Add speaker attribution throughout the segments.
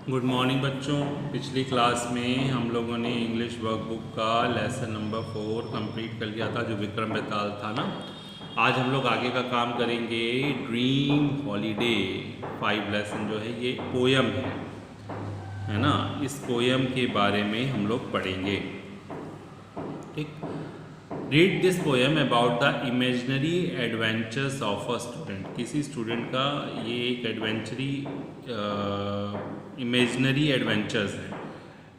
Speaker 1: Good morning बच्चों। पिछली class में हम लोगों ने इंग्लिश वर्कबुक का लेसन नंबर 4 कंप्लीट कर लिया था, जो विक्रम बेताल था ना। आज हम लोग आगे का काम करेंगे। ड्रीम हॉलीडे 5 लेसन जो है ये पोयम है ना। इस पोयम के बारे में हम लोग पढ़ेंगे। ठीक। Read this poem about the imaginary adventures of a student. किसी स्टूडेंट का ये एक एडवेंचरी इमेजनरी एडवेंचर्स है,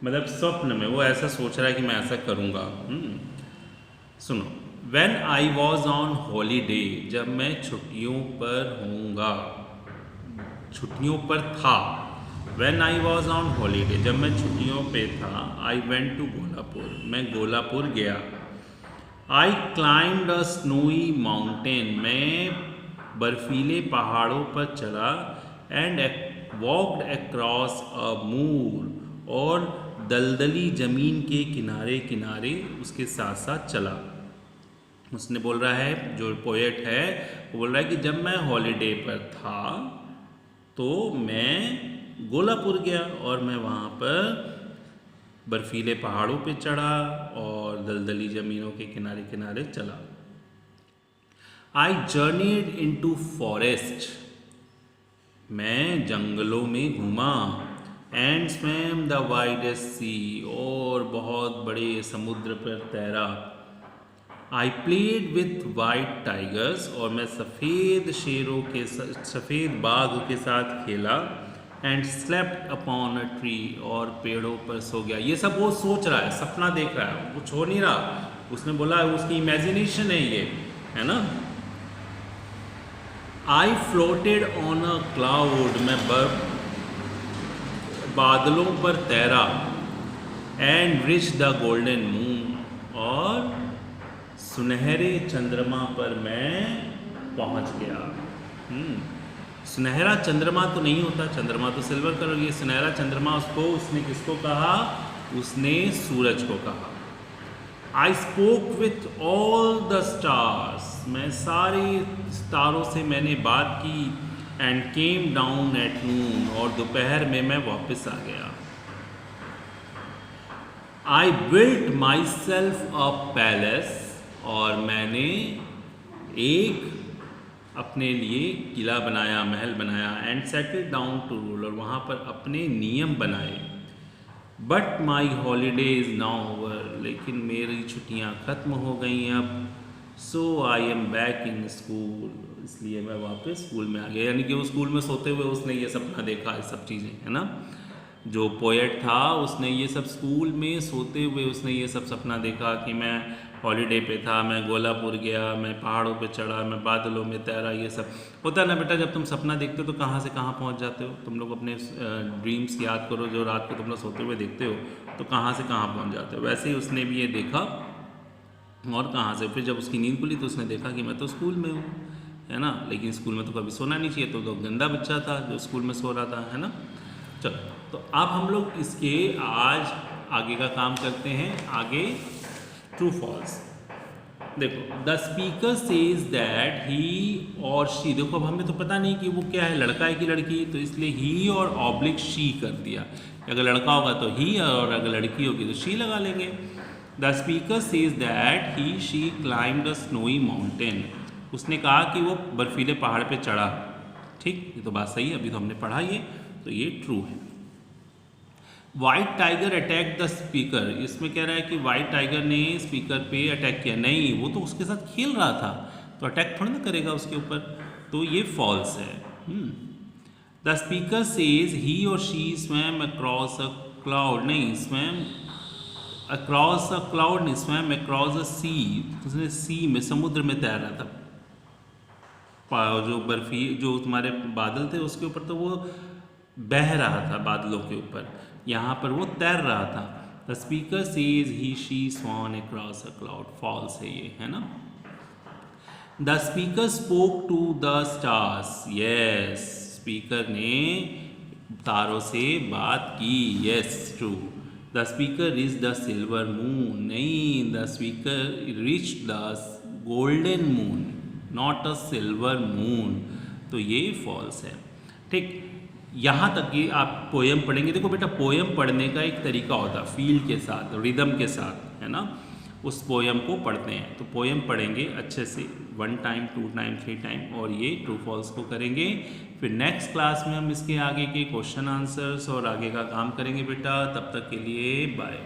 Speaker 1: मतलब स्वप्न में वो ऐसा सोच रहा है कि मैं ऐसा करूँगा। सुनो। When I was on holiday, जब मैं छुट्टियों पर होऊंगा, छुट्टियों पर था। When I was on holiday, जब मैं छुट्टियों पे था। I went to गोलापुर, मैं गोलापुर गया। I climbed a snowy mountain, मैं बर्फीले पहाड़ों पर चढ़ा। And walked across a moor, और दलदली ज़मीन के किनारे किनारे उसके साथ साथ चला। उसने बोल रहा है, जो पोएट है वो बोल रहा है कि जब मैं हॉलीडे पर था तो मैं गोलापुर गया और मैं वहाँ पर बर्फीले पहाड़ों पे चढ़ा और दलदली ज़मीनों के किनारे किनारे चला। आई जर्नीड इनटू फॉरेस्ट, मैं जंगलों में घूमा। एंड स्वैम द वाइडेस्ट सी, और बहुत बड़े समुद्र पर तैरा। I played with white tigers, और मैं सफ़ेद शेरों के सफ़ेद बाघ के साथ खेला। And slept upon a tree, और पेड़ों पर सो गया। ये सब वो सोच रहा है, सपना देख रहा है, कुछ हो नहीं रहा। उसने बोला उसकी इमेजिनेशन है ये, है ना। आई फ्लोटेड ऑन अ क्लाउड, मैं बादलों पर तैरा। And rich the golden moon, और सुनहरे चंद्रमा पर मैं पहुंच गया। सुनहरा चंद्रमा तो नहीं होता, चंद्रमा तो सिल्वर कलर। ये सुनहरा चंद्रमा उसने किसको कहा? उसने सूरज को कहा। I spoke with all the stars, मैं सारे सितारों से मैंने बात की। And came down at noon, और दोपहर में मैं वापस आ गया। I built myself a palace, और मैंने एक अपने लिए किला बनाया, महल बनाया। And settle down to rule, और वहाँ पर अपने नियम बनाए। But my holiday is now over, लेकिन मेरी छुट्टियाँ ख़त्म हो गई अब। So I am back in school, इसलिए मैं वापस स्कूल में आ गया। यानी कि वो स्कूल में सोते हुए उसने ये सपना देखा, ये सब चीज़ें, है ना। जो पोएट था उसने ये सब स्कूल में सोते हुए उसने ये सब सपना देखा कि मैं हॉलीडे पे था, मैं गोलापुर गया, मैं पहाड़ों पे चढ़ा, मैं बादलों में तैरा। ये सब होता है ना बेटा, जब तुम सपना देखते हो तो कहाँ से कहाँ पहुँच जाते हो। तुम लोग अपने ड्रीम्स याद करो, जो रात को तुम लोग सोते हुए देखते हो तो कहाँ से कहाँ पहुँच जाते हो। वैसे ही उसने भी ये देखा, और कहाँ से फिर जब उसकी नींद खुली तो उसने देखा कि मैं तो स्कूल में हूँ, है ना। लेकिन स्कूल में तो कभी सोना नहीं चाहिए, तो गंदा बच्चा था जो स्कूल में सो रहा था, है ना। चलो, तो अब हम लोग इसके आज आगे का काम करते हैं। आगे ट्रू फॉल्स देखो। The speaker says that he और शी। देखो अब हमें तो पता नहीं कि वो क्या है, लड़का है कि लड़की, तो इसलिए ही और ऑब्लिक शी कर दिया। अगर लड़का होगा तो ही, और अगर लड़की होगी तो शी लगा लेंगे। The speaker says that he she climbed a snowy mountain, उसने कहा कि वो बर्फीले पहाड़ पे चढ़ा। ठीक, ये तो बात सही है, अभी तो हमने पढ़ा ये, तो ये ट्रू है। White tiger attack the speaker, इसमें कह रहा है कि वाइट टाइगर ने स्पीकर पे अटैक किया। नहीं, वो तो उसके साथ खेल रहा था, तो अटैक थोड़ा ना करेगा उसके ऊपर, तो ये फॉल्स है। द स्पीकर सेज ही और she swum across a cloud, नहीं स्वैम अक्रॉस अ क्लाउड नहीं, स्वैम अक्रॉस अ सी, उसने सी में, समुद्र में तैर रहा था। जो बर्फी जो तुम्हारे बादल थे उसके ऊपर तो वो बह रहा था, बादलों के ऊपर, यहाँ पर वो तैर रहा था। The speaker says he she swam across a cloud, false है ये, है ना। The speaker spoke to the stars, yes, speaker ने तारों से बात की, yes true. The speaker reach the silver moon, नहीं, the speaker reach the golden moon, not a silver moon, तो ये फॉल्स है। ठीक, यहाँ तक कि आप पोएम पढ़ेंगे। देखो बेटा, पोएम पढ़ने का एक तरीका होता है, फील के साथ, रिदम के साथ, है ना। उस पोएम को पढ़ते हैं, तो पोएम पढ़ेंगे अच्छे से 1 टाइम 2 टाइम 3 टाइम, और ये ट्रू फॉल्स को करेंगे। फिर नेक्स्ट क्लास में हम इसके आगे के क्वेश्चन आंसर्स और आगे का काम करेंगे बेटा। तब तक के लिए बाय।